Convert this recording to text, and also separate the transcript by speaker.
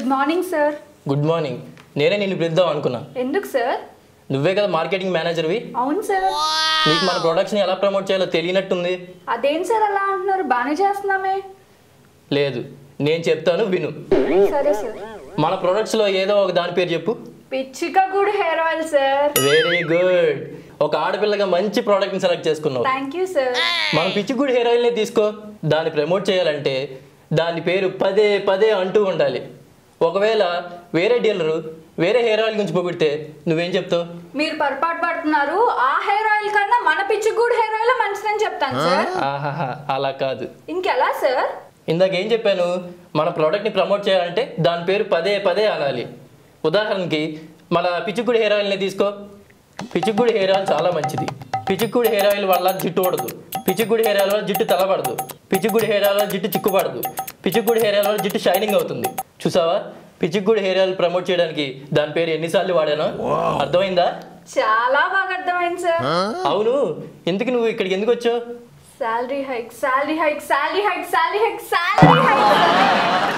Speaker 1: Good morning sir.
Speaker 2: Good morning. నేనే నిన్ను పిలుద్దాం అనుకున్నా.
Speaker 1: ఎందుకు సార్?
Speaker 2: నువ్వే కదా మార్కెటింగ్ మేనేజర్వి.
Speaker 1: అవును సార్.
Speaker 2: నీకు మన ప్రొడక్ట్స్ని ఎలా ప్రమోట్ చేయాలో తెలియనట్టుంది.
Speaker 1: అదేం సార్ అలా అంటున్నారు? బాగానే చేస్తున్నామే.
Speaker 2: లేదు, నేను చెప్తాను విను.
Speaker 1: సరే సార్.
Speaker 2: మన ప్రొడక్ట్స్లో ఏదో ఒక దాని పేరు చెప్పు.
Speaker 1: పిచ్చిక good hair oil sir.
Speaker 2: Very good. ఒక ఆడపిల్లగా మంచి ప్రోడక్ట్ని సెలెక్ట్ చేసుకున్నావు.
Speaker 1: Thank you sir.
Speaker 2: మనం పిచ్చిగుడ్ హెయిర్ ఆయిల్ని తీసుకో. దాన్ని ప్రమోట్ చేయాలంటే దాని పేరు పదే పదే అంటూ ఉండాలి. ఒకవేళ వేరే డీలరు వేరే హెయిర్ ఆయిల్ గురించి పొగిడితే నువ్వేం చెప్తావు?
Speaker 1: మీరు పొరపాటు పడుతున్నారు. ఆ హెయిర్ ఆయిల్ కన్నా మన పిచ్చి గుడ్ హెయిర్ ఆయిల్ మంచిదని చెప్తాను సార్.
Speaker 2: ఆహాహా, అలా కాదు.
Speaker 1: ఇంకెలా సార్?
Speaker 2: ఇందాక ఏం చెప్పాను? మన ప్రోడక్ట్ని ప్రమోట్ చేయాలంటే దాని పేరు పదే పదే అనాలి. ఉదాహరణకి మన పిచ్చిగుడ్ హెయిర్ ఆయిల్ని తీసుకో. పిచ్చిగుడ్ హెయిర్ ఆయిల్ చాలా మంచిది. పిచ్చిగుడ్ హెయిర్ ఆయిల్ వల్ల జుట్టు ఊడదు. పిచ్చిగుడ్ హెయిర్ ఆయిల్ వల్ల జుట్టు తలబడదు. పిచ్చిగుడ్ హెయిర్ ఆయిల్ వల్ల జుట్టు చిక్కుపడదు. పిచ్చిగుడ్ హెయిర్ ఆయిల్ వల్ల జుట్టు షైనింగ్ అవుతుంది. చూసావా? పిచ్చిగుడ్ హెయిర్ ఆయిల్ ప్రమోట్ చేయడానికి దాని పేరు ఎన్నిసార్లు వాడానో అర్థమైందా?
Speaker 1: చాలా బాగా అర్థమైంది సార్.
Speaker 2: అవును, ఎందుకు నువ్వు ఇక్కడికి ఎందుకు వచ్చావు?
Speaker 1: Salary hike, salary hike, salary hike, salary hike, salary hike.